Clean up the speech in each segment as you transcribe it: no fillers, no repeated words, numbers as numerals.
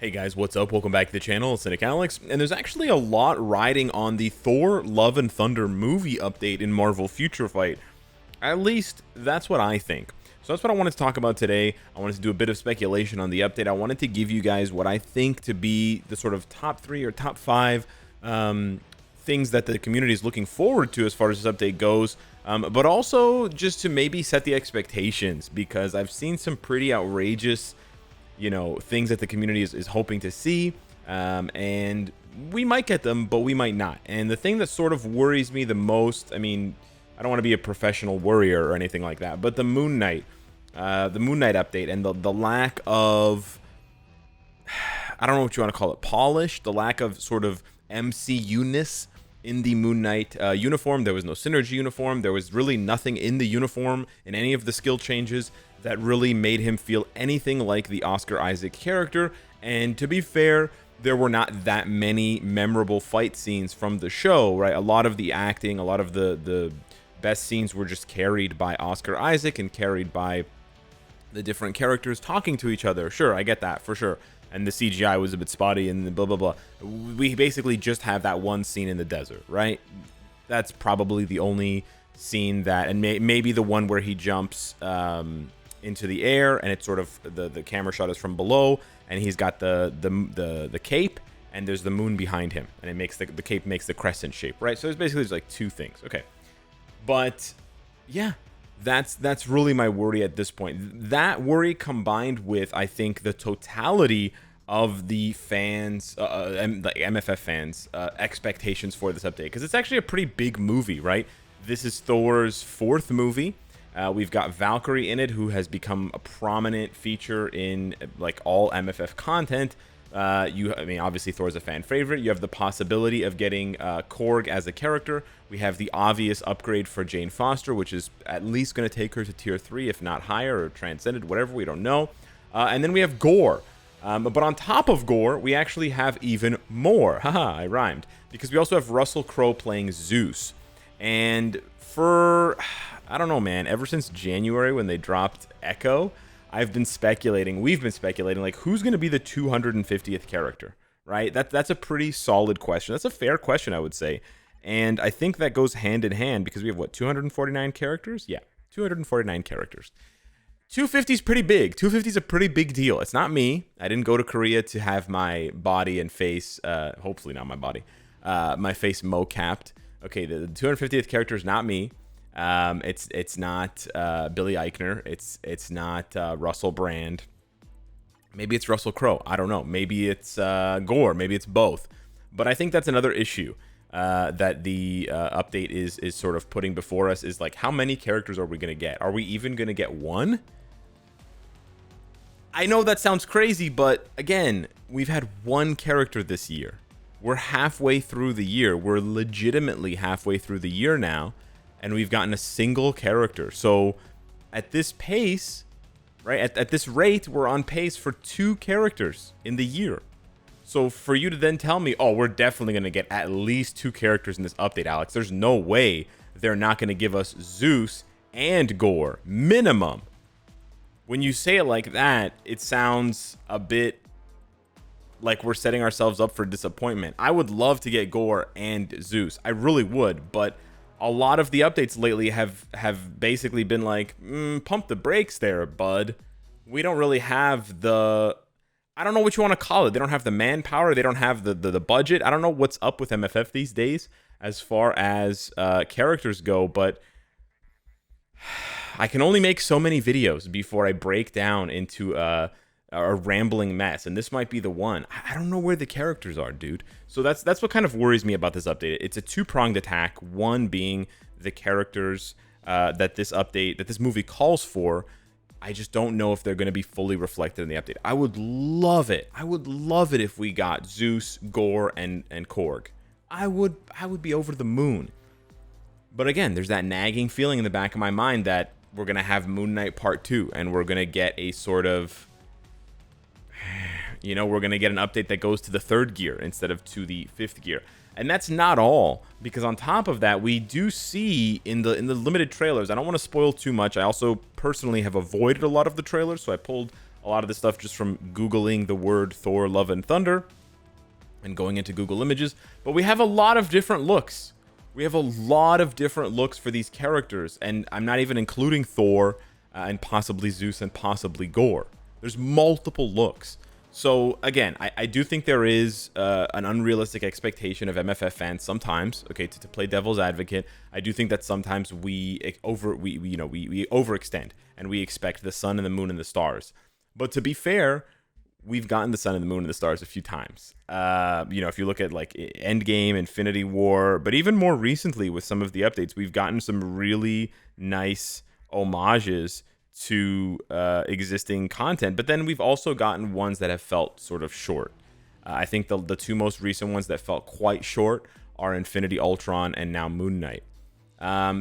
Hey guys, what's up? Welcome back to the channel, it's Cynicalex, and there's actually a lot riding on the Thor Love and Thunder movie update in Marvel Future Fight. At least, that's what I think. So that's what I wanted to talk about today. I wanted to do a bit of speculation on the update. I wanted to give you guys what I think to be the sort of top 3 or top 5 things that the community is looking forward to as far as this update goes. But also just to maybe set the expectations, because I've seen some pretty outrageous things that the community is hoping to see, and we might get them, but we might not. And the thing that sort of worries me the most, I mean, I don't want to be a professional worrier or anything like that, but the Moon Knight update and the lack of, I don't know what you want to call it, polish, the lack of sort of MCU-ness in the Moon Knight uniform. There was no synergy uniform. There was really nothing in the uniform in any of the skill changes that really made him feel anything like the Oscar Isaac character. And to be fair, there were not that many memorable fight scenes from the show, right? A lot of the acting, a lot of the best scenes were just carried by Oscar Isaac and carried by the different characters talking to each other. Sure, I get that, for sure. And the CGI was a bit spotty and blah, blah, blah. We basically just have that one scene in the desert, right? That's probably the only scene that, and maybe the one where he jumps into the air and it's sort of, the camera shot is from below and he's got the cape and there's the moon behind him and it makes the cape makes the crescent shape, right? So it's basically just like two things. Okay. But yeah, that's really my worry at this point. That worry combined with, I think, the totality of the fans, the MFF fans, expectations for this update, because it's actually a pretty big movie, right? This is Thor's 4th movie. We've got Valkyrie in it, who has become a prominent feature in like all MFF content. I mean, obviously Thor's a fan favorite. You have the possibility of getting Korg as a character. We have the obvious upgrade for Jane Foster, which is at least going to take her to tier 3, if not higher, or transcended, whatever, we don't know. And then we have Gorr. But on top of Gorr, we actually have even more. Haha, I rhymed. Because we also have Russell Crowe playing Zeus. And for, I don't know, man, ever since January when they dropped Echo, we've been speculating, like, who's going to be the 250th character, right? That's a pretty solid question. That's a fair question, I would say. And I think that goes hand in hand because we have, what, 249 characters? Yeah, 249 characters. 250 is pretty big. 250 is a pretty big deal. It's not me. I didn't go to Korea to have my body and face, hopefully not my body, my face mo-capped. Okay, the 250th character is not me. It's not Billy Eichner. It's not Russell Brand. Maybe it's Russell Crowe. I don't know. Maybe it's Gorr. Maybe it's both. But I think that's another issue that the update is sort of putting before us, is like, how many characters are we going to get? Are we even going to get one? I know that sounds crazy, but again, we've had one character this year. We're halfway through the year. We're legitimately halfway through the year now. And we've gotten a single character. So at this pace, right, at this rate, we're on pace for 2 characters in the year. So for you to then tell me, oh, we're definitely going to get at least 2 characters in this update, Alex, there's no way they're not going to give us Zeus and Gorr, minimum. When you say it like that, it sounds a bit like we're setting ourselves up for disappointment. I would love to get Gorr and Zeus. I really would, but a lot of the updates lately have basically been like, pump the brakes there, bud. We don't really have the, I don't know what you want to call it. They don't have the manpower. They don't have the budget. I don't know what's up with MFF these days as far as characters go, but I can only make so many videos before I break down into a rambling mess, and this might be the one. I don't know where the characters are, dude. So that's what kind of worries me about this update. It's a two-pronged attack. One being the characters that this movie calls for. I just don't know if they're going to be fully reflected in the update. I would love it. I would love it if we got Zeus, Gorr, and Korg. I would be over the moon. But again, there's that nagging feeling in the back of my mind that we're going to have Moon Knight Part 2, and we're going to get a sort of, we're going to get an update that goes to the 3rd gear instead of to the 5th gear. And that's not all, because on top of that, we do see in the limited trailers, I don't want to spoil too much. I also personally have avoided a lot of the trailers, so I pulled A lot of this stuff just from Googling the word Thor, Love, and Thunder and going into Google Images. But we have a lot of different looks. We have a lot of different looks for these characters. And I'm not even including Thor and possibly Zeus and possibly Gorr. There's multiple looks. So again, I do think there is an unrealistic expectation of MFF fans sometimes. Okay, to play devil's advocate, I do think that sometimes we overextend and we expect the sun and the moon and the stars. But to be fair, we've gotten the sun and the moon and the stars a few times. If you look at like Endgame, Infinity War, but even more recently with some of the updates, we've gotten some really nice homages to existing content, but then we've also gotten ones that have felt sort of short. I think the two most recent ones that felt quite short are Infinity Ultron and now Moon Knight.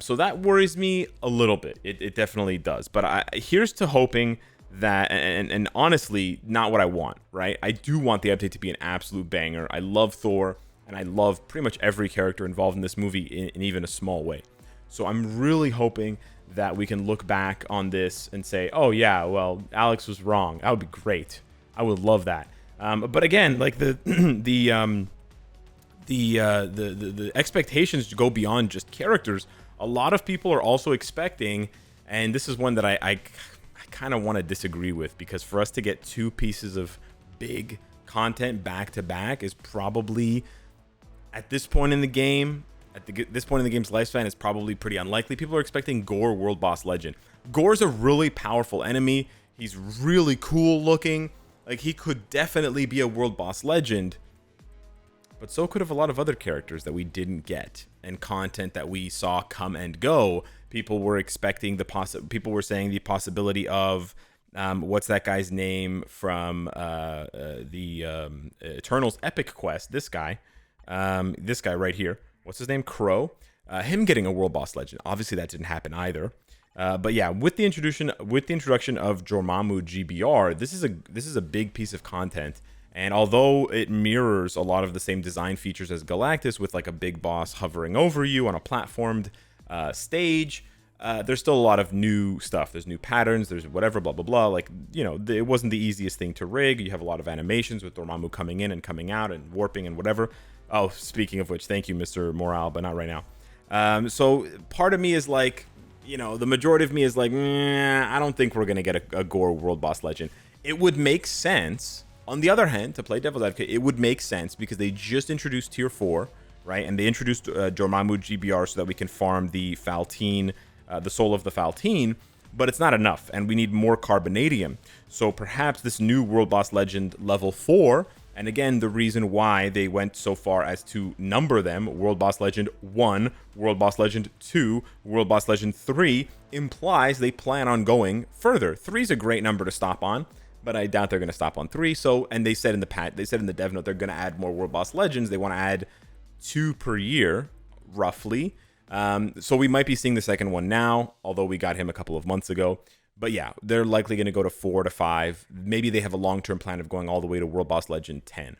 So that worries me a little bit. It definitely does. But here's to hoping that, and honestly, not what I want, right? I do want the update to be an absolute banger. I love Thor, and I love pretty much every character involved in this movie in even a small way. So I'm really hoping that we can look back on this and say, oh yeah, well, Alex was wrong. That would be great. I would love that. But again, like the expectations go beyond just characters. A lot of people are also expecting, and this is one that I kind of want to disagree with, because for us to get two pieces of big content back to back is probably, at this point in the game, this point in the game's lifespan, is probably pretty unlikely. People are expecting Gorr World Boss Legend. Gorr's a really powerful enemy. He's really cool looking. Like, he could definitely be a World Boss Legend. But so could have a lot of other characters that we didn't get, and content that we saw come and go. People were expecting people were saying the possibility of what's that guy's name from the Eternals Epic Quest? This guy right here. What's his name? Crow. Him getting a World Boss Legend. Obviously, that didn't happen either. But yeah, with the introduction of Dormammu GBR, this is a big piece of content. And although it mirrors a lot of the same design features as Galactus, with like a big boss hovering over you on a platformed stage, there's still a lot of new stuff. There's new patterns. There's whatever, blah blah blah. Like, it wasn't the easiest thing to rig. You have a lot of animations with Dormammu coming in and coming out and warping and whatever. Oh, speaking of which, thank you, Mr. Morale, but not right now. So part of me is like, the majority of me is like, I don't think we're going to get a Gorr World Boss Legend. It would make sense. On the other hand, to play devil's advocate, it would make sense because they just introduced Tier 4, right? And they introduced Dormammu GBR so that we can farm the Faltine, the soul of the Faltine, but it's not enough, and we need more Carbonadium. So perhaps this new World Boss Legend level 4, and again, the reason why they went so far as to number them, World Boss Legend 1, World Boss Legend 2, World Boss Legend 3, implies they plan on going further. 3 is a great number to stop on, but I doubt they're going to stop on 3. So, and they said in the dev note, they're going to add more World Boss Legends. They want to add 2 per year, roughly. So we might be seeing the second one now, although we got him a couple of months ago. But yeah, they're likely going to go to 4 to 5. Maybe they have a long-term plan of going all the way to World Boss Legend 10.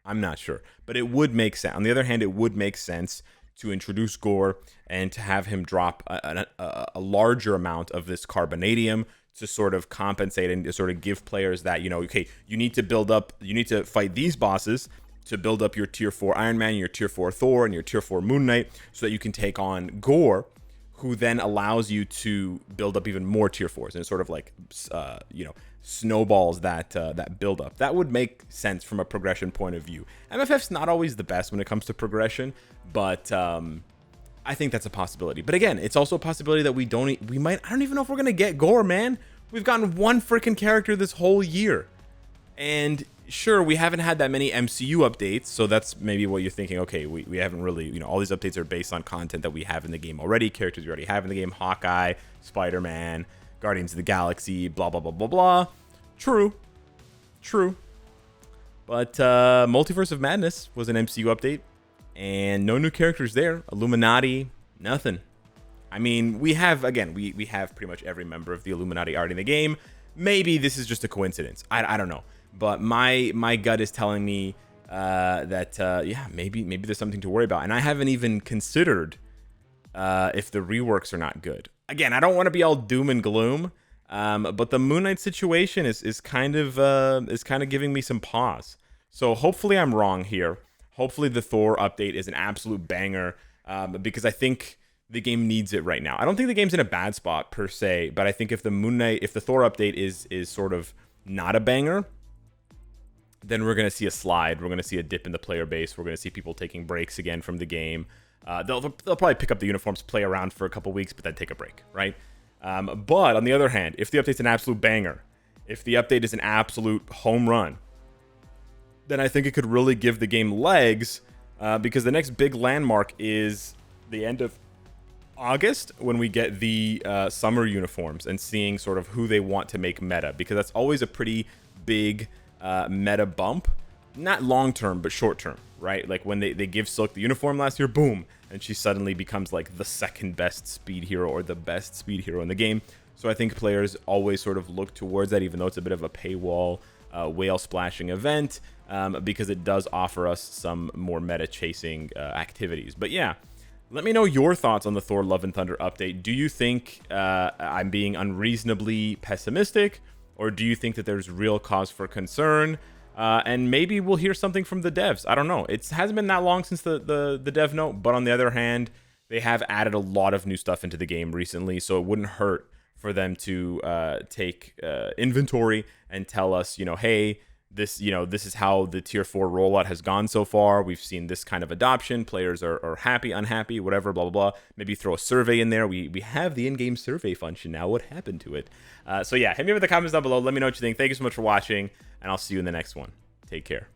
I'm not sure. But it would make sense. On the other hand, it would make sense to introduce Gorr and to have him drop a larger amount of this Carbonadium to sort of compensate and to sort of give players that, okay, you need to fight these bosses to build up your Tier 4 Iron Man, your Tier 4 Thor, and your Tier 4 Moon Knight so that you can take on Gorr, who then allows you to build up even more Tier 4s, and it sort of like, snowballs that build up. That would make sense from a progression point of view. MFF's not always the best when it comes to progression, but I think that's a possibility. But again, it's also a possibility that I don't even know if we're gonna get Gorr, man. We've gotten one freaking character this whole year, and sure, we haven't had that many MCU updates, so that's maybe what you're thinking. Okay, we haven't really, all these updates are based on content that we have in the game already, characters we already have in the game, Hawkeye, Spider-Man, Guardians of the Galaxy, blah, blah, blah, blah, blah. True. But Multiverse of Madness was an MCU update, and no new characters there. Illuminati, nothing. I mean, we have pretty much every member of the Illuminati already in the game. Maybe this is just a coincidence. I don't know. But my gut is telling me that maybe there's something to worry about. And I haven't even considered if the reworks are not good. Again, I don't want to be all doom and gloom, But the Moon Knight situation is kind of giving me some pause. So hopefully I'm wrong here. Hopefully the Thor update is an absolute banger, because I think the game needs it right now. I don't think the game's in a bad spot per se, but I think if the Thor update is sort of not a banger, then we're going to see a slide. We're going to see a dip in the player base. We're going to see people taking breaks again from the game. They'll probably pick up the uniforms, play around for a couple weeks, but then take a break, right? But on the other hand, if the update's an absolute banger, if the update is an absolute home run, then I think it could really give the game legs, because the next big landmark is the end of August, when we get the summer uniforms and seeing sort of who they want to make meta, because that's always a pretty big meta bump. Not long term, but short term, right? Like when they give Silk the uniform last year, boom, and she suddenly becomes like the second best speed hero or the best speed hero in the game. So I think players always sort of look towards that, even though it's a bit of a paywall whale splashing event, because it does offer us some more meta chasing activities. But yeah, let me know your thoughts on the Thor Love and Thunder update. Do you think I'm being unreasonably pessimistic, or do you think that there's real cause for concern? And maybe we'll hear something from the devs. I don't know. It hasn't been that long since the dev note, but on the other hand, they have added a lot of new stuff into the game recently, so it wouldn't hurt for them to take inventory and tell us, hey, this is how the tier 4 rollout has gone so far. We've seen this kind of adoption. Players are happy, unhappy, whatever, blah, blah, blah. Maybe throw a survey in there. We have the in-game survey function now. What happened to it? So yeah, hit me up in the comments down below. Let me know what you think. Thank you so much for watching, and I'll see you in the next one. Take care.